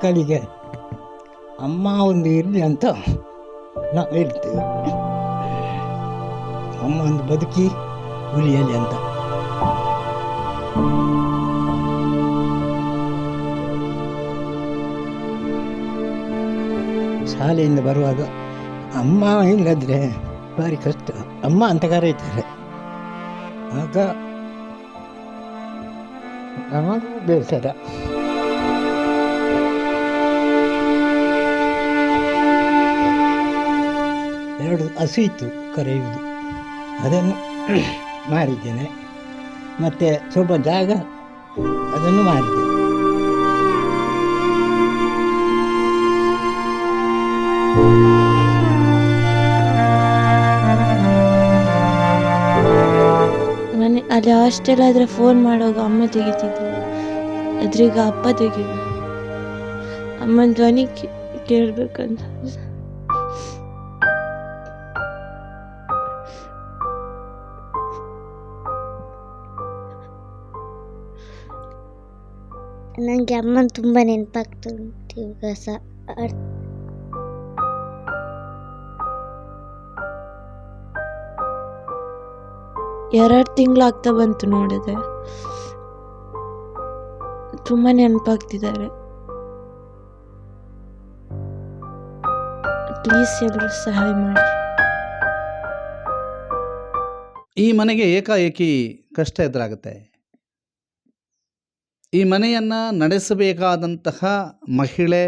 ಮಕ್ಕಳಿಗೆ ಅಮ್ಮ ಒಂದು ಇರಲಿ ಅಂತ ನಾವು ಹೇಳ್ತೇವೆ. ಅಮ್ಮ ಒಂದು ಬದುಕಿ ಉಳಿಯಲಿ ಅಂತ. ಶಾಲೆಯಿಂದ ಬರುವಾಗ ಅಮ್ಮ ಇಲ್ಲದ್ರೆ ಭಾರಿ ಕಷ್ಟ. ಅಮ್ಮ ಅಂತ ಕರೀತಾರೆ. ಆಗ ನಮಗೂ ಬೇಸರ. ಎರಡು ಹಸು ಇತ್ತು ಕರೆಯುವುದು, ಅದನ್ನು ಮಾರಿದ್ದೇನೆ. ಮತ್ತು ಸ್ವಲ್ಪ ಜಾಗ ಅದನ್ನು ಮಾರಿದೆ. ಮನೆ ಅಲ್ಲಿ ಹಾಸ್ಟೆಲ್ ಆದರೆ ಫೋನ್ ಮಾಡುವಾಗ ಅಮ್ಮ ತೆಗಿತಿದ್ರು, ಅದ್ರೀಗ ಅಪ್ಪ ತೆಗಿದ್ರು. ಅಮ್ಮನ ಧ್ವನಿ ಕೇಳಬೇಕಂತ. ನನಗೆ ಅಮ್ಮನ ತುಂಬ ನೆನಪಾಗ್ತುಂಟು ಇವಾಗ ಸಹ. 2 ತಿಂಗಳು ಆಗ್ತಾ ಬಂತು ನೋಡಿದೆ. ತುಂಬ ನೆನಪಾಗ್ತಿದ್ದಾರೆ. ಪ್ಲೀಸ್ ಎಲ್ಲರೂ ಸಹಾಯ ಮಾಡಿ. ಈ ಮನೆಗೆ ಏಕಾಏಕಿ ಕಷ್ಟ ಎದುರಾಗುತ್ತೆ. ಈ ಮನೆಯನ್ನು ನಡೆಸಬೇಕಾದಂತಹ ಮಹಿಳೆ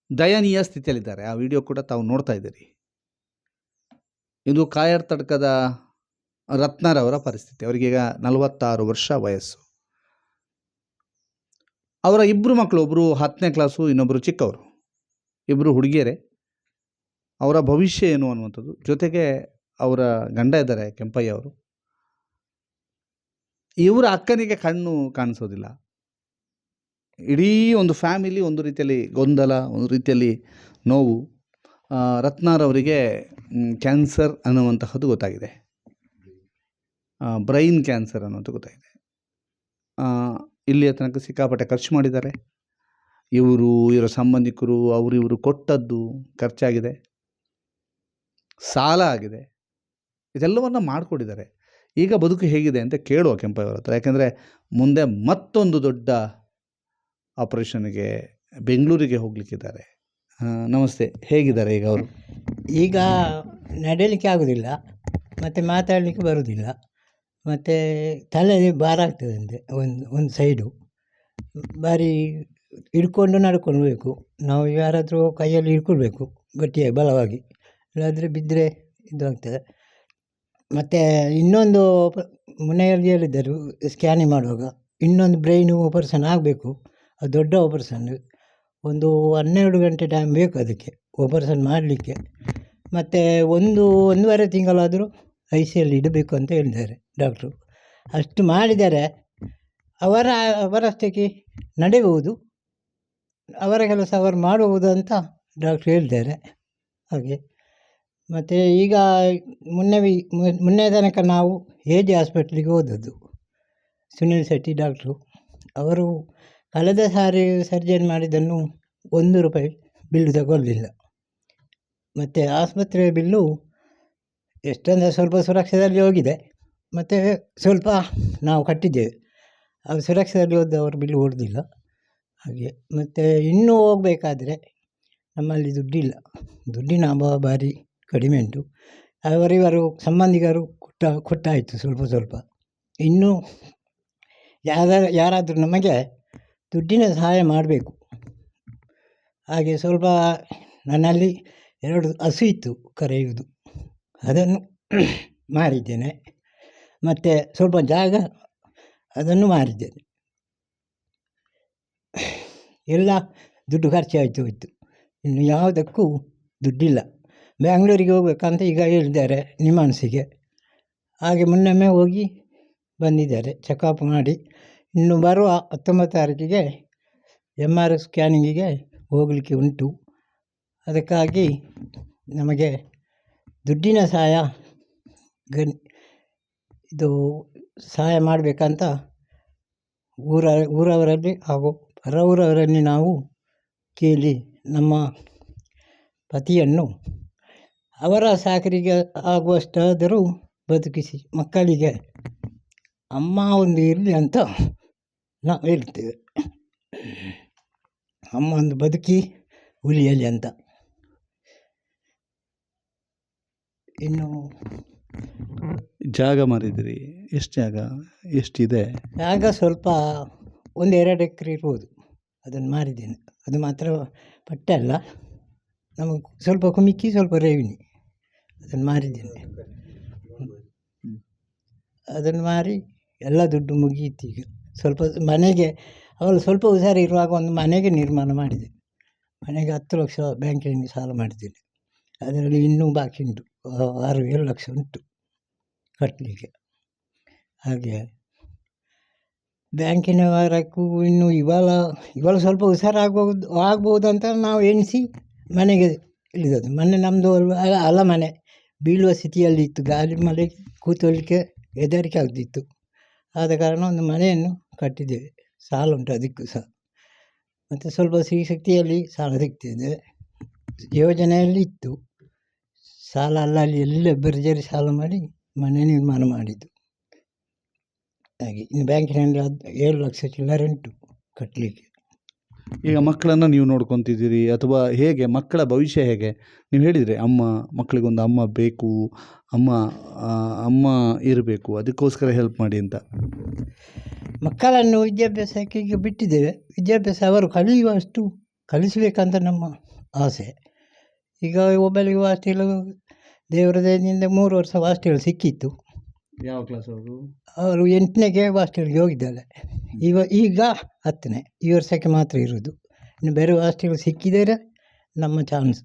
ದಯನೀಯ ಸ್ಥಿತಿಯಲ್ಲಿದ್ದಾರೆ. ಆ ವಿಡಿಯೋ ಕೂಡ ತಾವು ನೋಡ್ತಾ ಇದ್ದೀರಿ. ಇದು ಕಾಯರ್ ತಡ್ಕದ ರತ್ನಾರವರ ಪರಿಸ್ಥಿತಿ. ಅವರಿಗೀಗ 46 ವರ್ಷ ವಯಸ್ಸು. ಅವರ 2 ಮಕ್ಕಳು, ಒಬ್ಬರು 10ನೇ ಕ್ಲಾಸು, ಇನ್ನೊಬ್ಬರು ಚಿಕ್ಕವರು, 2 ಹುಡುಗಿಯರೇ. ಅವರ ಭವಿಷ್ಯ ಏನು ಅನ್ನುವಂಥದ್ದು. ಜೊತೆಗೆ ಅವರ ಗಂಡ ಇದ್ದಾರೆ ಕೆಂಪಯ್ಯ ಅವರು. ಇವರ ಅಕ್ಕನಿಗೆ ಕಣ್ಣು ಕಾಣಿಸೋದಿಲ್ಲ. ಇಡೀ ಒಂದು ಫ್ಯಾಮಿಲಿ ಒಂದು ರೀತಿಯಲ್ಲಿ ಗೊಂದಲ, ಒಂದು ರೀತಿಯಲ್ಲಿ ನೋವು. ರತ್ನಾರವರಿಗೆ ಕ್ಯಾನ್ಸರ್ ಅನ್ನುವಂತಹದ್ದು ಗೊತ್ತಾಗಿದೆ. ಬ್ರೈನ್ ಕ್ಯಾನ್ಸರ್ ಅನ್ನೋದು ಗೊತ್ತಾಗಿದೆ. ಇಲ್ಲಿಯ ತನಕ ಸಿಕ್ಕಾಪಟ್ಟೆ ಖರ್ಚು ಮಾಡಿದ್ದಾರೆ. ಇವರ ಸಂಬಂಧಿಕರು ಇವರು ಕೊಟ್ಟದ್ದು ಖರ್ಚಾಗಿದೆ, ಸಾಲ ಆಗಿದೆ, ಇದೆಲ್ಲವನ್ನು ಮಾಡಿಕೊಟ್ಟಿದ್ದಾರೆ. ಈಗ ಬದುಕು ಹೇಗಿದೆ ಅಂತ ಕೇಳುವ ಕೆಂಪಯ್ಯವರ ಹತ್ರ. ಯಾಕೆಂದರೆ ಮುಂದೆ ಮತ್ತೊಂದು ದೊಡ್ಡ ಆಪರೇಷನ್ಗೆ ಬೆಂಗಳೂರಿಗೆ ಹೋಗಲಿಕ್ಕಿದ್ದಾರೆ. ನಮಸ್ತೆ, ಹೇಗಿದ್ದಾರೆ ಈಗ ಅವರು? ಈಗ ನಡೆಯಲಿಕ್ಕೆ ಆಗೋದಿಲ್ಲ, ಮತ್ತು ಮಾತಾಡಲಿಕ್ಕೆ ಬರೋದಿಲ್ಲ, ಮತ್ತು ತಲೆ ಭಾರ ಆಗ್ತದಂತೆ. ಒಂದು ಸೈಡು ಭಾರಿ ಹಿಡ್ಕೊಂಡು ನಡ್ಕೊಳ್ಬೇಕು. ನಾವು ಯಾರಾದರೂ ಕೈಯಲ್ಲಿ ಹಿಡ್ಕೊಳ್ಬೇಕು ಗಟ್ಟಿಯಾಗಿ ಬಲವಾಗಿ, ಇಲ್ಲಾದರೆ ಬಿದ್ದರೆ ಇದಾಗ್ತದೆ. ಮತ್ತು ಇನ್ನೊಂದು ಮನೆಯಲ್ಲಿ ಹೇಳಿದ್ದರು ಸ್ಕ್ಯಾನಿಂಗ್ ಮಾಡುವಾಗ, ಇನ್ನೊಂದು ಬ್ರೈನು ಆಪರೇಷನ್ ಆಗಬೇಕು. ಅದು ದೊಡ್ಡ ಆಪರೇಷನ್. ಒಂದು 12 ಗಂಟೆ ಟೈಮ್ ಬೇಕು ಅದಕ್ಕೆ ಆಪರೇಷನ್ ಮಾಡಲಿಕ್ಕೆ. ಮತ್ತು 1.5 ತಿಂಗಳಾದರೂ ICUಯಲ್ಲಿ ಇಡಬೇಕು ಅಂತ ಹೇಳಿದ್ದಾರೆ ಡಾಕ್ಟ್ರು. ಅಷ್ಟು ಮಾಡಿದರೆ ಅವರಷ್ಟಕ್ಕೆ ನಡೆಯುವುದು, ಅವರ ಕೆಲಸ ಅವರು ಮಾಡುವುದು ಅಂತ ಡಾಕ್ಟ್ರು ಹೇಳಿದ್ದಾರೆ. ಹಾಗೆ ಮತ್ತು ಈಗ ಮೊನ್ನೆ ತನಕ ನಾವು AJ ಹಾಸ್ಪಿಟ್ಲಿಗೆ ಹೋದದ್ದು. ಸುನಿಲ್ ಶೆಟ್ಟಿ ಡಾಕ್ಟ್ರು ಅವರು ಕಳೆದ ಸಾರಿ ಸರ್ಜರಿ ಮಾಡಿದ್ದನ್ನು ₹1 ಬಿಲ್ಲು ತಗೊಳ್ಳಿಲ್ಲ. ಮತ್ತು ಆಸ್ಪತ್ರೆಯ ಬಿಲ್ಲು ಎಷ್ಟಂದರೆ ಸ್ವಲ್ಪ ಸುರಕ್ಷದಲ್ಲಿ ಹೋಗಿದೆ, ಮತ್ತು ಸ್ವಲ್ಪ ನಾವು ಕಟ್ಟಿದ್ದೇವೆ. ಅದು ಸುರಕ್ಷದಲ್ಲಿ ಹೋದ ಅವರು ಬಿಲ್ಲು ಹೊಡೆದಿಲ್ಲ ಹಾಗೆ. ಮತ್ತು ಇನ್ನೂ ಹೋಗಬೇಕಾದ್ರೆ ನಮ್ಮಲ್ಲಿ ದುಡ್ಡಿಲ್ಲ, ದುಡ್ಡಿನ ಅಭಾವ ಭಾರಿ ಕಡಿಮೆ ಉಂಟು. ಇವರು ಸಂಬಂಧಿಕರು ಕೊಟ್ಟಾಯಿತು ಸ್ವಲ್ಪ. ಇನ್ನೂ ಯಾರಾದರೂ ನಮಗೆ ದುಡ್ಡಿನ ಸಹಾಯ ಮಾಡಬೇಕು. ಹಾಗೆ ಸ್ವಲ್ಪ ನನ್ನಲ್ಲಿ 2 ಹಸು ಇತ್ತು ಕರೆಯುವುದು, ಅದನ್ನು ಮಾರಿದ್ದೇನೆ. ಮತ್ತು ಸ್ವಲ್ಪ ಜಾಗ ಅದನ್ನು ಮಾರಿದ್ದೇನೆ. ಎಲ್ಲ ದುಡ್ಡು ಖರ್ಚಾಯಿತು ಹೋಯಿತು. ಇನ್ನು ಯಾವುದಕ್ಕೂ ದುಡ್ಡಿಲ್ಲ. ಬ್ಯಾಂಗ್ಳೂರಿಗೆ ಹೋಗ್ಬೇಕಂತ ಈಗ ಹೇಳಿದ್ದಾರೆ ನಿಮಾನ್ಸಿಗೆ. ಹಾಗೆ ಮೊನ್ನೆ ಹೋಗಿ ಬಂದಿದ್ದಾರೆ, ಚೆಕಪ್ ಮಾಡಿ. ಇನ್ನು ಬರುವ 19 ತಾರೀಕಿಗೆ MRI ಸ್ಕ್ಯಾನಿಂಗಿಗೆ ಹೋಗಲಿಕ್ಕೆ ಉಂಟು. ಅದಕ್ಕಾಗಿ ನಮಗೆ ದುಡ್ಡಿನ ಸಹಾಯ ಸಹಾಯ ಮಾಡಬೇಕಂತ ಊರವರಲ್ಲಿ ಹಾಗೂ ಹೊರ ಊರವರಲ್ಲಿ ನಾವು ಕೇಳಿ ನಮ್ಮ ಪತಿಯನ್ನು ಅವರ ಸಾಕರಿಗೆ ಆಗುವಷ್ಟಾದರೂ ಬದುಕಿಸಿ ಮಕ್ಕಳಿಗೆ ಅಮ್ಮ ಒಂದು ಇರಲಿ ಅಂತ ನಾವು ಹೇಳ್ತೇವೆ. ಅಮ್ಮ ಒಂದು ಬದುಕಿ ಉಳಿಯಲಿ ಅಂತ. ಇನ್ನು ಜಾಗ ಮಾರಿದಿರಿ, ಎಷ್ಟು ಜಾಗ, ಎಷ್ಟಿದೆ? ಜಾಗ ಸ್ವಲ್ಪ 1-2 ಎಕರೆ ಇರ್ಬೋದು, ಅದನ್ನು ಮಾರಿದ್ದೇನೆ. ಅದು ಮಾತ್ರ ಪಟ್ಟೆ ಅಲ್ಲ, ನಮಗೆ ಸ್ವಲ್ಪ ಕುಮಿಕ್ಕಿ ಸ್ವಲ್ಪ ರೇವಿನಿ, ಅದನ್ನು ಮಾರಿದ್ದೇನೆ. ಅದನ್ನು ಮಾರಿ ಎಲ್ಲ ದುಡ್ಡು ಮುಗಿಯಿತು. ಈಗ ಸ್ವಲ್ಪ ಮನೆಗೆ ಅವಳು ಸ್ವಲ್ಪ ಹುಷಾರಿರುವಾಗ ಒಂದು ಮನೆಗೆ ನಿರ್ಮಾಣ ಮಾಡಿದೆ. ಮನೆಗೆ 10 ಲಕ್ಷ ಬ್ಯಾಂಕಿನಿಂದ ಸಾಲ ಮಾಡಿದ್ದೇನೆ. ಅದರಲ್ಲಿ ಇನ್ನೂ ಬಾಕಿ ಉಂಟು, 6-7 ಲಕ್ಷ ಉಂಟು ಕಟ್ಟಲಿಕ್ಕೆ. ಹಾಗೆ ಬ್ಯಾಂಕಿನ ವಾರಕ್ಕೂ ಇನ್ನು ಇವಾಗ ಸ್ವಲ್ಪ ಆಗ್ಬೋದು ಅಂತ ನಾವು ಎಣಿಸಿ ಮನೆಗೆ ಇಳಿದದ್ದು. ಮೊನ್ನೆ ನಮ್ಮದು ಅಲ್ಲ ಮನೆ ಬೀಳುವ ಸ್ಥಿತಿಯಲ್ಲಿ ಇತ್ತು, ಗಾಳಿ ಮಳೆ ಕೂತ್ಕೊಳ್ಳಿಕ್ಕೆ ಹೆದರಿಕೆ ಆಗ್ತಿತ್ತು. ಆದ ಕಾರಣ ಒಂದು ಮನೆಯನ್ನು ಕಟ್ಟಿದ್ದೇವೆ. ಸಾಲ ಉಂಟು ಅದಕ್ಕೂ ಸಹ. ಮತ್ತು ಸ್ವಲ್ಪ ಶಕ್ತಿಯಲ್ಲಿ ಸಾಲ ಸಿಗ್ತಿದೆ. ಯೋಜನೆಯಲ್ಲಿ ಇತ್ತು ಸಾಲ, ಅಲ್ಲಲ್ಲಿ ಎಲ್ಲ ಭರ್ಜರಿ ಸಾಲ ಮಾಡಿ ಮನೆ ನಿರ್ಮಾಣ ಮಾಡಿದ್ದು. ಹಾಗೆ ಇನ್ನು ಬ್ಯಾಂಕಿನಲ್ಲಿ 7 ಲಕ್ಷ ಚಿಲ್ಲರೆ ಉಂಟು ಕಟ್ಟಲಿಕ್ಕೆ. ಈಗ ಮಕ್ಕಳನ್ನು ನೀವು ನೋಡ್ಕೊತಿದ್ದೀರಿ ಅಥವಾ ಹೇಗೆ? ಮಕ್ಕಳ ಭವಿಷ್ಯ ಹೇಗೆ? ನೀವು ಹೇಳಿದರೆ ಮಕ್ಕಳಿಗೊಂದು ಅಮ್ಮ ಬೇಕು, ಅಮ್ಮ ಇರಬೇಕು, ಅದಕ್ಕೋಸ್ಕರ ಹೆಲ್ಪ್ ಮಾಡಿ ಅಂತ. ಮಕ್ಕಳನ್ನು ವಿದ್ಯಾಭ್ಯಾಸಕ್ಕೆ ಈಗ ಬಿಟ್ಟಿದ್ದೇವೆ. ವಿದ್ಯಾಭ್ಯಾಸ ಅವರು ಕಲಿಯುವಷ್ಟು ಕಲಿಸಬೇಕಂತ ನಮ್ಮ ಆಸೆ. ಈಗ ಒಬ್ಬಳಿಗೆ ಹಾಸ್ಟೆಲು ದೇವರ ದಯದಿಂದ 3 ವರ್ಷ ಹಾಸ್ಟೆಲ್ ಸಿಕ್ಕಿತ್ತು. ಯಾವ ಕ್ಲಾಸ್ ಅವರು? ಅವರು 8ನೇಗೆ ಹಾಸ್ಟೆಲ್ಗೆ ಹೋಗಿದ್ದಾಳೆ. ಈಗ 10ನೇ, ಈ ವರ್ಷಕ್ಕೆ ಮಾತ್ರ ಇರೋದು. ಇನ್ನು ಬೇರೆ ಹಾಸ್ಟೆಲ್ ಸಿಕ್ಕಿದರೆ ನಮ್ಮ ಚಾನ್ಸ್.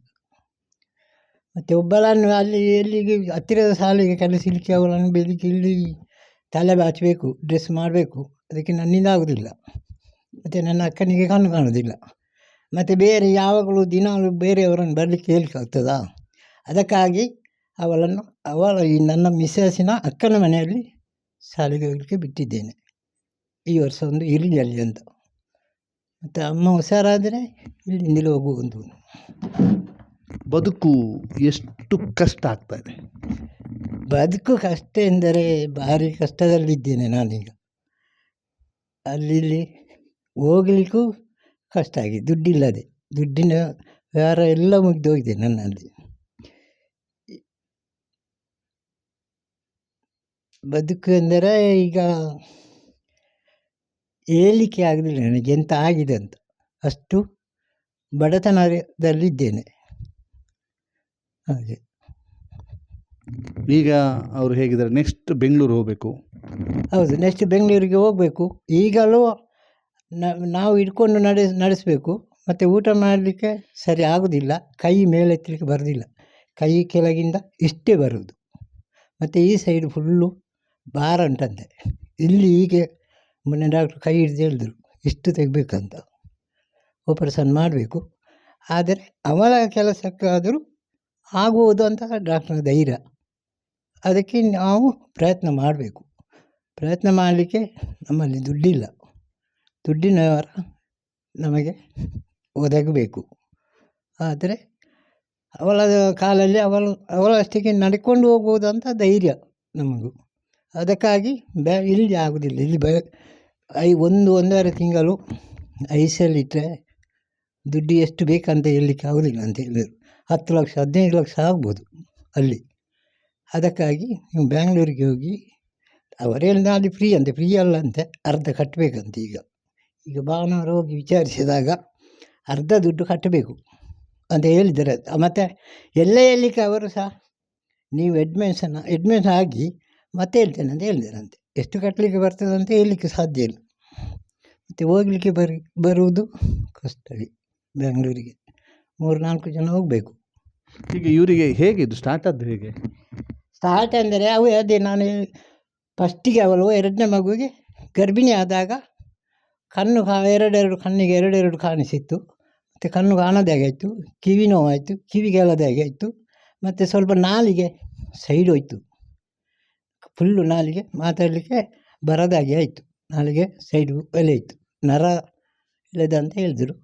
ಮತ್ತು ಒಬ್ಬಳನ್ನು ಅಲ್ಲಿ ಎಲ್ಲಿಗೆ ಹತ್ತಿರದ ಶಾಲೆಗೆ ಕಲಿಸಲಿಕ್ಕೆ ಅವಳನ್ನು ಬೆಳಿಗ್ಗೆ ಇಲ್ಲಿ ತಲೆ ಬಾಚಬೇಕು, ಡ್ರೆಸ್ ಮಾಡಬೇಕು. ಅದಕ್ಕೆ ನನ್ನಿಂದ ಆಗೋದಿಲ್ಲ. ಮತ್ತು ನನ್ನ ಅಕ್ಕನಿಗೆ ಕಣ್ಣು ಕಾಣೋದಿಲ್ಲ. ಮತ್ತು ಬೇರೆ ಯಾವಾಗಲೂ ದಿನಾಲು ಬೇರೆಯವರನ್ನು ಬರಲಿಕ್ಕೆ ಹೇಳ್ಕಾಗ್ತದಾ? ಅದಕ್ಕಾಗಿ ಈ ನನ್ನ ಮಿಸ್ಸಸ್ಸಿನ ಅಕ್ಕನ ಮನೆಯಲ್ಲಿ ಶಾಲೆಗೆ ಹೋಗಲಿಕ್ಕೆ ಬಿಟ್ಟಿದ್ದೇನೆ. ಈ ವರ್ಷ ಒಂದು ಇರಲಿ ಅಲ್ಲಿ ಅಂತ. ಮತ್ತು ಅಮ್ಮ ಹುಷಾರಾದರೆ ಇಲ್ಲಿಂದಲೇ ಹೋಗುವುದು. ಬದುಕು ಎಷ್ಟು ಕಷ್ಟ ಆಗ್ತಾಯಿದೆ? ಬದುಕು ಕಷ್ಟ ಎಂದರೆ ಭಾರಿ ಕಷ್ಟದಲ್ಲಿದ್ದೇನೆ ನಾನೀಗ. ಅಲ್ಲಿ ಹೋಗಲಿಕ್ಕೂ ಕಷ್ಟ ಆಗಿದೆ, ದುಡ್ಡಿಲ್ಲದೆ. ದುಡ್ಡಿನ ವ್ಯವಹಾರ ಎಲ್ಲ ಮುಗಿದೋಗಿದೆ ನನ್ನಲ್ಲಿ. ಬದುಕು ಎಂದರೆ ಈಗ ಹೇಳಲಿಕ್ಕೆ ಆಗೋದಿಲ್ಲ ನನಗೆ ಎಂತ ಆಗಿದೆ ಅಂತ. ಅಷ್ಟು ಬಡತನದಲ್ಲಿದ್ದೇನೆ. ಹಾಗೆ ಈಗ ಅವರು ಹೇಗಿದ್ದಾರೆ? ನೆಕ್ಸ್ಟ್ ಬೆಂಗಳೂರು ಹೋಗಬೇಕು. ಹೌದು, ನೆಕ್ಸ್ಟ್ ಬೆಂಗಳೂರಿಗೆ ಹೋಗಬೇಕು. ಈಗಲೂ ನಾವು ಇಟ್ಕೊಂಡು ನಡೆಸಬೇಕು. ಮತ್ತು ಊಟ ಮಾಡಲಿಕ್ಕೆ ಸರಿ ಆಗೋದಿಲ್ಲ, ಕೈ ಮೇಲೆತ್ತಲಿಕ್ಕೆ ಬರೋದಿಲ್ಲ, ಕೈ ಕೆಳಗಿಂದ ಇಷ್ಟೇ ಬರೋದು. ಮತ್ತು ಈ ಸೈಡ್ ಫುಲ್ಲು ಭಾರ ಉಂಟಂತೆ. ಇಲ್ಲಿ ಹೀಗೆ ಮೊನ್ನೆ ಡಾಕ್ಟ್ರು ಕೈ ಹಿಡಿದು ಹೇಳಿದ್ರು ಇಷ್ಟು ತೆಗಬೇಕಂತ, ಆಪರೇಷನ್ ಮಾಡಬೇಕು. ಆದರೆ ಅವಳ ಕೆಲಸಕ್ಕಾದರೂ ಆಗುವುದು ಅಂತ ಡಾಕ್ಟ್ರನ ಧೈರ್ಯ. ಅದಕ್ಕೆ ನಾವು ಪ್ರಯತ್ನ ಮಾಡಬೇಕು. ಪ್ರಯತ್ನ ಮಾಡಲಿಕ್ಕೆ ನಮ್ಮಲ್ಲಿ ದುಡ್ಡಿಲ್ಲ. ದುಡ್ಡಿನ ವ್ಯವಹಾರ ನಮಗೆ ಒದಗಬೇಕು. ಆದರೆ ಅವಳ ಕಾಲಲ್ಲಿ ಅವಳಷ್ಟಕ್ಕೆ ನಡ್ಕೊಂಡು ಹೋಗ್ಬೋದು ಅಂತ ಧೈರ್ಯ ನಮಗೂ. ಅದಕ್ಕಾಗಿ ಇಲ್ಲಿ ಆಗೋದಿಲ್ಲ. ಇಲ್ಲಿ 1-1.5 ತಿಂಗಳು ಐಸಲ್ಲಿಟ್ಟರೆ ದುಡ್ಡು ಎಷ್ಟು ಬೇಕಂತ ಹೇಳಲಿಕ್ಕೆ ಆಗೋದಿಲ್ಲ ಅಂತ ಹೇಳಿದರು. 10 ಲಕ್ಷ 15 ಲಕ್ಷ ಆಗ್ಬೋದು ಅಲ್ಲಿ. ಅದಕ್ಕಾಗಿ ನೀವು ಬ್ಯಾಂಗ್ಳೂರಿಗೆ ಹೋಗಿ, ಅವರೇಳಿದ ಅಲ್ಲಿ ಫ್ರೀ ಅಂತೆ. ಫ್ರೀ ಅಲ್ಲ ಅಂತೆ, ಅರ್ಧ ಕಟ್ಟಬೇಕಂತೆ. ಈಗ ಭಾನುವಾರ ಹೋಗಿ ವಿಚಾರಿಸಿದಾಗ ಅರ್ಧ ದುಡ್ಡು ಕಟ್ಟಬೇಕು ಅಂತ ಹೇಳಿದ್ದಾರೆ. ಮತ್ತು ಎಲ್ಲ ಹೇಳಲಿಕ್ಕೆ ಅವರು ಸಹ ನೀವು ಅಡ್ಮಿಷನ್ ಆಗಿ ಮತ್ತೆ ಹೇಳ್ತೇನೆ ಅಂತ ಹೇಳಿದಾರಂತೆ. ಎಷ್ಟು ಕಟ್ಟಲಿಕ್ಕೆ ಬರ್ತದೆ ಅಂತ ಹೇಳಲಿಕ್ಕೆ ಸಾಧ್ಯ ಇಲ್ಲ. ಮತ್ತು ಹೋಗಲಿಕ್ಕೆ ಬರುವುದು ಕಷ್ಟವೇ. ಬೆಂಗಳೂರಿಗೆ 3-4 ಜನ ಹೋಗಬೇಕು. ಈಗ ಇವರಿಗೆ ಹೇಗಿದ್ದು ಸ್ಟಾರ್ಟ್ ಆದ್ದು ಹೇಗೆ? ಸ್ಟಾರ್ಟ್ ಅಂದರೆ ಅದೇ ನಾನು ಫಸ್ಟಿಗೆ ಅವಳು 2ನೇ ಮಗುವಿಗೆ ಗರ್ಭಿಣಿ ಆದಾಗ ಕಣ್ಣಿಗೆ 2 ಕಾಣಿಸಿತ್ತು. ಮತ್ತು ಕಣ್ಣು ಕಾಣೋದೇ ಆಗಾಯಿತು, ಕಿವಿ ನೋವಾಯಿತು, ಕಿವಿಗೆಲ್ಲದೇ ಆಗಾಯಿತು. ಮತ್ತು ಸ್ವಲ್ಪ ನಾಲಿಗೆ ಸೈಡ್ ಹೋಯ್ತು, ಫುಲ್ಲು ನಾಲಿಗೆ ಮಾತಾಡಲಿಕ್ಕೆ ಬರೋದಾಗಿ ಆಯಿತು. ನಾಲಿಗೆ ಸೈಡು ಎಲೆಯಿತು, ನರ ಇಲ್ಲದ ಅಂತ ಹೇಳಿದರು.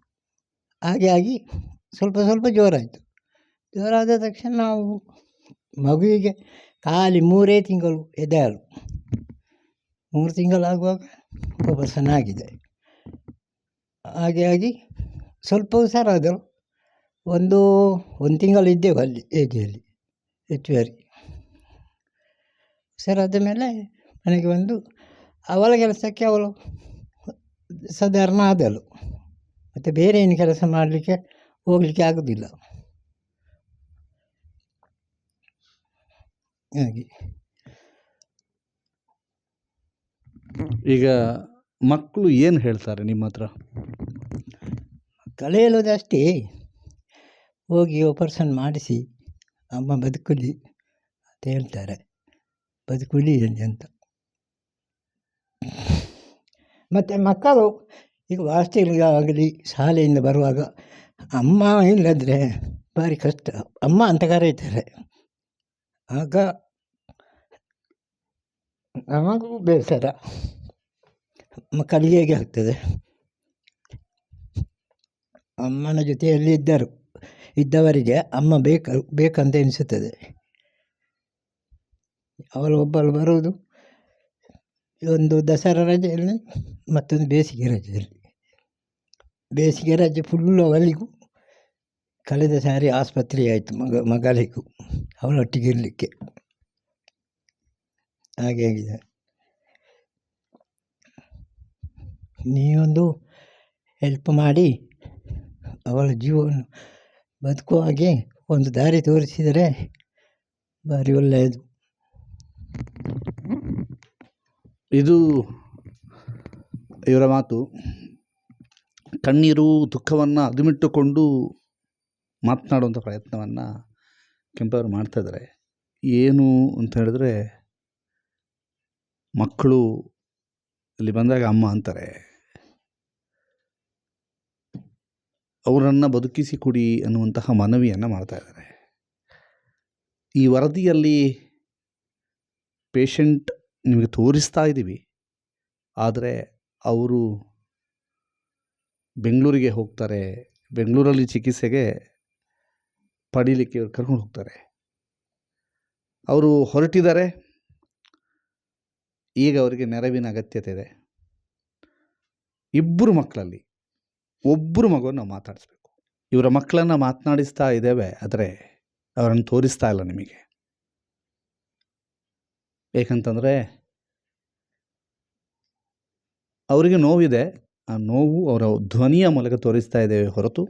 ಹಾಗೆ ಆಗಿ ಸ್ವಲ್ಪ ಸ್ವಲ್ಪ ಜೋರಾಯಿತು. ಜೋರಾದ ತಕ್ಷಣ ನಾವು ಮಗುವಿಗೆ ಖಾಲಿ 3 ತಿಂಗಳು ಎದೆ ಹಾಲು, 3 ತಿಂಗಳಾಗುವಾಗ ಆಪರೇಷನ್ ಆಗಿದೆ. ಹಾಗೆ ಆಗಿ ಸ್ವಲ್ಪ ಹುಷಾರಾದರು. ಒಂದು ತಿಂಗಳು ಇದ್ದೆವು ಅಲ್ಲಿ ಏಜಿಯಲ್ಲಿ ಹೆಚ್ಚುವರಿ. ಹುಷಾರಾದ ಮೇಲೆ ಮನೆಗೆ ಬಂದು ಅವಳ ಕೆಲಸಕ್ಕೆ ಅವಳು ಸಾಧಾರಣ ಆದಳು. ಮತ್ತು ಬೇರೆ ಏನು ಕೆಲಸ ಮಾಡಲಿಕ್ಕೆ ಹೋಗಲಿಕ್ಕೆ ಆಗೋದಿಲ್ಲ. ಹಾಗೆ ಈಗ ಮಕ್ಕಳು ಏನು ಹೇಳ್ತಾರೆ ನಿಮ್ಮ ಹತ್ರ? ಮಕ್ಕಳು ಹೇಳೋದಷ್ಟೇ, ಹೋಗಿ ಆಪರೇಷನ್ ಮಾಡಿಸಿ ಅಮ್ಮ ಬದುಕಲಿ ಅಂತ ಹೇಳ್ತಾರೆ. ಬದುಕಲಿ ಅಂತ. ಮತ್ತು ಮಕ್ಕಳು ಈಗ ಹಾಸ್ಟೆಲ್ಗೆ ಆಗಲಿ ಶಾಲೆಯಿಂದ ಬರುವಾಗ ಅಮ್ಮ ಇಲ್ಲದ್ರೆ ಭಾರಿ ಕಷ್ಟ, ಅಮ್ಮ ಅಂತ ಕರೀತಾರೆ. ಆಗ ನಮಗೂ ಬೇಸರ, ಮಕ್ಕಳಿಗೆ ಹೇಗೆ ಆಗ್ತದೆ. ಅಮ್ಮನ ಜೊತೆಯಲ್ಲಿ ಇದ್ದವರಿಗೆ ಅಮ್ಮ ಬೇಕಂತ ಎನಿಸುತ್ತದೆ. ಅವಳು ಒಬ್ಬಳು ಬರುವುದು ಒಂದು ದಸರಾ ರಜೆಯಲ್ಲಿ, ಮತ್ತೊಂದು ಬೇಸಿಗೆ ರಜೆಯಲ್ಲಿ. ಬೇಸಿಗೆ ರಜೆ ಫುಲ್ಲು ಅವಳಿಗೂ ಕಳೆದ ಸಾರಿ ಆಸ್ಪತ್ರೆ ಆಯಿತು ಮಗಳಿಗೂ ಅವಳೊಟ್ಟಿಗೆ ಇರಲಿಕ್ಕೆ. ಹಾಗೆ ಆಗಿದೆ. ನೀವೊಂದು ಹೆಲ್ಪ್ ಮಾಡಿ ಅವಳ ಜೀವವನ್ನು ಬದುಕುವ ಹಾಗೆ ಒಂದು ದಾರಿ ತೋರಿಸಿದರೆ ಭಾರಿ ಒಳ್ಳೆಯದು. ಇದು ಇವರ ಮಾತು. ಕಣ್ಣೀರು ದುಃಖವನ್ನು ಅದುಮಿಟ್ಟುಕೊಂಡು ಮಾತನಾಡುವಂಥ ಪ್ರಯತ್ನವನ್ನು ಕೆಂಪವರು ಮಾಡ್ತಾಯಿದ್ದಾರೆ. ಏನು ಅಂತ ಹೇಳಿದ್ರೆ, ಮಕ್ಕಳು ಇಲ್ಲಿ ಬಂದಾಗ ಅಮ್ಮ ಅಂತಾರೆ, ಅವರನ್ನು ಬದುಕಿಸಿ ಕೊಡಿ ಅನ್ನುವಂತಹ ಮನವಿಯನ್ನು ಮಾಡ್ತಾಯಿದ್ದಾರೆ. ಈ ವರದಿಯಲ್ಲಿ ಪೇಷಂಟ್ ನಿಮಗೆ ತೋರಿಸ್ತಾ ಇದ್ದೀವಿ, ಆದರೆ ಅವರು ಬೆಂಗಳೂರಿಗೆ ಹೋಗ್ತಾರೆ, ಬೆಂಗಳೂರಲ್ಲಿ ಚಿಕಿತ್ಸೆಗೆ ಪಡೀಲಿಕ್ಕೆ ಕರ್ಕೊಂಡು ಹೋಗ್ತಾರೆ. ಅವರು ಹೊರಟಿದ್ದಾರೆ. ಈಗ ಅವರಿಗೆ ನೆರವಿನ ಅಗತ್ಯತೆ ಇದೆ. 2 ಮಕ್ಕಳಲ್ಲಿ ಒಬ್ಬರು ಮಗುವನ್ನು ನಾವು ಮಾತಾಡಿಸ್ಬೇಕು. ಇವರ ಮಕ್ಕಳನ್ನು ಮಾತನಾಡಿಸ್ತಾ ಇದ್ದೇವೆ, ಆದರೆ ಅವರನ್ನು ತೋರಿಸ್ತಾ ಇಲ್ಲ ನಿಮಗೆ. ಏಕೆಂತಂದರೆ ಅವರಿಗೆ ನೋವಿದೆ. ಆ ನೋವು ಅವರ ಧ್ವನಿಯ ಮೂಲಕ ತೋರಿಸ್ತಾ ಇದ್ದೇವೆ ಹೊರತು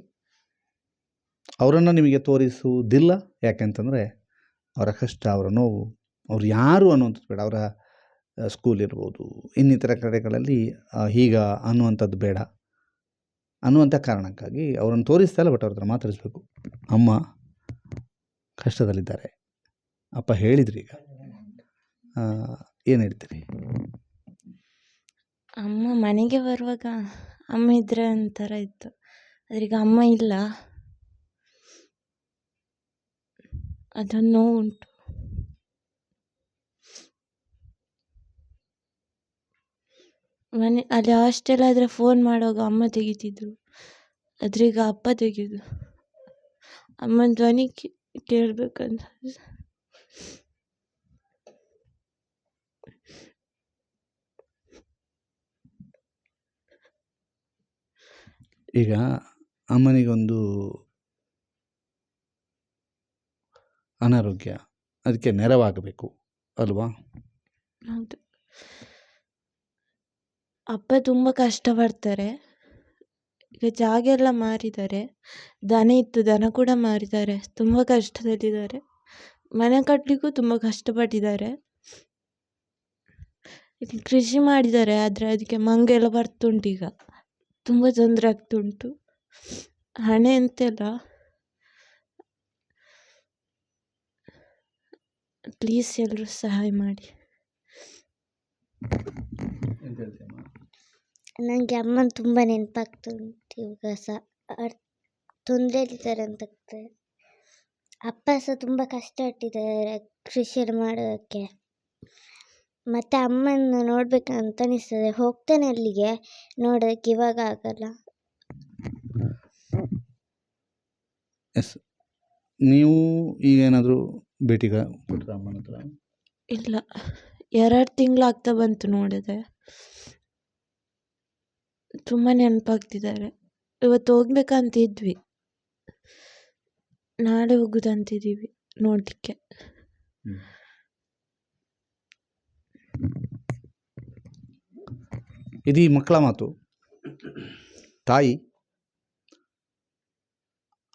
ಅವರನ್ನು ನಿಮಗೆ ತೋರಿಸುವುದಿಲ್ಲ. ಯಾಕೆಂತಂದರೆ ಅವರ ಕಷ್ಟ, ಅವರ ನೋವು, ಅವರು ಯಾರು ಅನ್ನುವಂಥದ್ದು ಬೇಡ. ಅವರ ಸ್ಕೂಲ್ ಇರ್ಬೋದು, ಇನ್ನಿತರ ಕಡೆಗಳಲ್ಲಿ ಹೀಗ ಅನ್ನುವಂಥದ್ದು ಬೇಡ ಅನ್ನುವಂಥ ಕಾರಣಕ್ಕಾಗಿ ಅವರನ್ನು ತೋರಿಸ್ತಾ ಇಲ್ಲ, ಬಟ್ ಅವ್ರ ಹತ್ರ ಮಾತಾಡಿಸ್ಬೇಕು. ಅಮ್ಮ ಕಷ್ಟದಲ್ಲಿದ್ದಾರೆ, ಅಪ್ಪ ಹೇಳಿದ್ರಿ. ಈಗ ಏನು ಹೇಳ್ತೀರಿ? ಅಮ್ಮ ಮನೆಗೆ ಬರುವಾಗ ಅಮ್ಮ ಇದ್ರೆ ಒಂಥರ ಇತ್ತು, ಆದರೆ ಈಗ ಅಮ್ಮ ಇಲ್ಲ, ಅದೊಂದು ನೋವು ಉಂಟು. ಅಲ್ಲಿ ಹಾಸ್ಟೆಲ್ ಆದರೆ ಫೋನ್ ಮಾಡುವಾಗ ಅಮ್ಮ ತೆಗಿತಿದ್ರು, ಆದರೆ ಈಗ ಅಪ್ಪ ತೆಗೆಯೋದು. ಅಮ್ಮನ ಧ್ವನಿ ಕೇಳಬೇಕಂತ. ಈಗ ಅಮ್ಮನಿಗೊಂದು ಅನಾರೋಗ್ಯ, ಅದಕ್ಕೆ ನೆರವಾಗಬೇಕು ಅಲ್ವಾ? ಹೌದು. ಅಪ್ಪ ತುಂಬ ಕಷ್ಟಪಡ್ತಾರೆ. ಈಗ ಜಾಗ ಎಲ್ಲ ಮಾರಿದ್ದಾರೆ, ದನ ಇತ್ತು, ದನ ಕೂಡ ಮಾರಿದ್ದಾರೆ. ತುಂಬ ಕಷ್ಟದಲ್ಲಿದ್ದಾರೆ. ಮನೆ ಕಟ್ಟಲಿಕ್ಕೂ ತುಂಬ ಕಷ್ಟಪಟ್ಟಿದ್ದಾರೆ. ಈಗ ಕೃಷಿ ಮಾಡಿದ್ದಾರೆ, ಆದರೆ ಅದಕ್ಕೆ ಮಂಗೆಲ್ಲ ಬರ್ತುಂಟು. ಈಗ ತುಂಬ ತೊಂದರೆ ಆಗ್ತುಂಟು. ಹಣೆ ಅಂತೆಲ್ಲ ಪ್ಲೀಸ್ ಎಲ್ಲರೂ ಸಹಾಯ ಮಾಡಿ. ನನಗೆ ಅಮ್ಮನ ತುಂಬ ನೆನಪಾಗ್ತುಂಟು. ಇವಾಗ ಸಹ ತೊಂದರೆಯಲ್ಲಿದ್ದಾರೆ ಅಂತ ಆಗ್ತದೆ. ಅಪ್ಪ ಸಹ ತುಂಬ ಕಷ್ಟಪಟ್ಟಿದ್ದಾರೆ ಕೃಷಿಯಲ್ಲಿ ಮಾಡೋದಕ್ಕೆ. ಮತ್ತು ಅಮ್ಮನ ನೋಡಬೇಕಂತ ಅನಿಸ್ತದೆ. ಹೋಗ್ತೇನೆ ಅಲ್ಲಿಗೆ ನೋಡೋದಕ್ಕೆ, ಇವಾಗ ಆಗಲ್ಲ. ಎಸ್. ನೀವು ಈಗೇನಾದರೂ ಭೇಟಿಗೆ ಕೊಟ್ರ ಅಮ್ಮನ ಹತ್ರ? ಇಲ್ಲ, 2 ತಿಂಗಳಾಗ್ತಾ ಬಂತು ನೋಡದೆ. ತುಂಬ ನೆನಪಾಗ್ತಿದ್ದಾರೆ. ಇವತ್ತು ಹೋಗ್ಬೇಕಂತಿದ್ವಿ, ನಾಳೆ ಹೋಗುದಂತಿದ್ದೀವಿ ನೋಡಲಿಕ್ಕೆ. ಇದು ಈ ಮಕ್ಕಳ ಮಾತು. ತಾಯಿ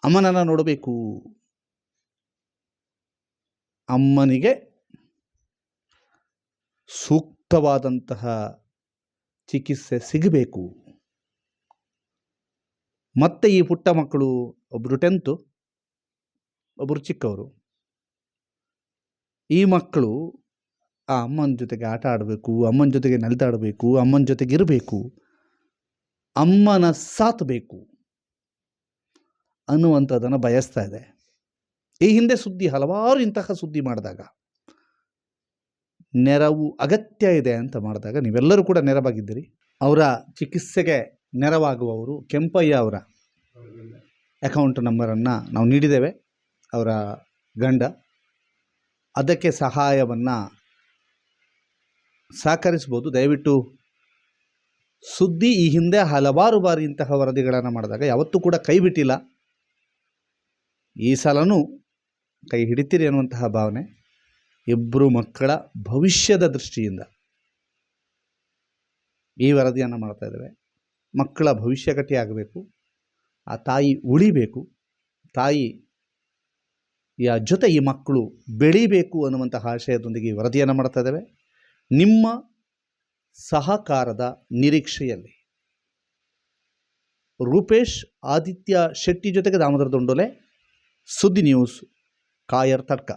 ಅಮ್ಮನನ್ನು ನೋಡಬೇಕು, ಅಮ್ಮನಿಗೆ ಸೂಕ್ತವಾದಂತಹ ಚಿಕಿತ್ಸೆ ಸಿಗಬೇಕು. ಮತ್ತು ಈ ಪುಟ್ಟ ಮಕ್ಕಳು, ಒಬ್ಬರು 10th, ಒಬ್ಬರು ಚಿಕ್ಕವರು. ಈ ಮಕ್ಕಳು ಆ ಅಮ್ಮನ ಜೊತೆಗೆ ಆಟ ಆಡಬೇಕು, ಅಮ್ಮನ ಜೊತೆಗೆ ನಲಿದಾಡಬೇಕು, ಅಮ್ಮನ ಜೊತೆಗೆ ಇರಬೇಕು, ಅಮ್ಮನ ಸಾಥ್ ಬೇಕು ಅನ್ನುವಂಥದ್ದನ್ನು ಬಯಸ್ತಾ ಇದೆ. ಈ ಹಿಂದೆ ಹಲವಾರು ಇಂತಹ ಸುದ್ದಿ ಮಾಡಿದಾಗ, ನೆರವು ಅಗತ್ಯ ಇದೆ ಅಂತ ಮಾಡಿದಾಗ ನೀವೆಲ್ಲರೂ ಕೂಡ ನೆರವಾಗಿದ್ದೀರಿ. ಅವರ ಚಿಕಿತ್ಸೆಗೆ ನೆರವಾಗುವವರು ಕೆಂಪಯ್ಯ ಅವರ ಅಕೌಂಟ್ ನಂಬರನ್ನು ನಾವು ನೀಡಿದ್ದೇವೆ. ಅವರ ಗಂಡ ಅದಕ್ಕೆ ಸಹಾಯವನ್ನು ಸಹಕರಿಸ್ಬೋದು. ದಯವಿಟ್ಟು ಸುದ್ದಿ ಈ ಹಿಂದೆ ಹಲವಾರು ಬಾರಿ ಇಂತಹ ವರದಿಗಳನ್ನು ಮಾಡಿದಾಗ ಯಾವತ್ತೂ ಕೂಡ ಕೈ ಬಿಟ್ಟಿಲ್ಲ. ಈ ಸಲನೂ ಕೈ ಹಿಡಿತೀರಿ ಅನ್ನುವಂತಹ ಭಾವನೆ. ಇಬ್ಬರು ಮಕ್ಕಳ ಭವಿಷ್ಯದ ದೃಷ್ಟಿಯಿಂದ ಈ ವರದಿಯನ್ನು ಮಾಡ್ತಾ ಇದ್ದೇವೆ. ಮಕ್ಕಳ ಭವಿಷ್ಯ ಗಟ್ಟಿಯಾಗಬೇಕು, ಆ ತಾಯಿ ಉಳಿಬೇಕು, ತಾಯಿಯ ಜೊತೆ ಈ ಮಕ್ಕಳು ಬೆಳೀಬೇಕು ಅನ್ನುವಂತಹ ಆಶಯದೊಂದಿಗೆ ಈ ವರದಿಯನ್ನು ಮಾಡ್ತಾ ಇದ್ದೇವೆ. ನಿಮ್ಮ ಸಹಕಾರದ ನಿರೀಕ್ಷೆಯಲ್ಲಿ ರೂಪೇಶ್ ಆದಿತ್ಯ ಶೆಟ್ಟಿ ಜೊತೆಗೆ ದಾಮೋದರ ದೊಂಡೋಲೆ, ಸುದ್ದಿ ನ್ಯೂಸ್, ಕಾಯರ್ ತಡ್ಕ.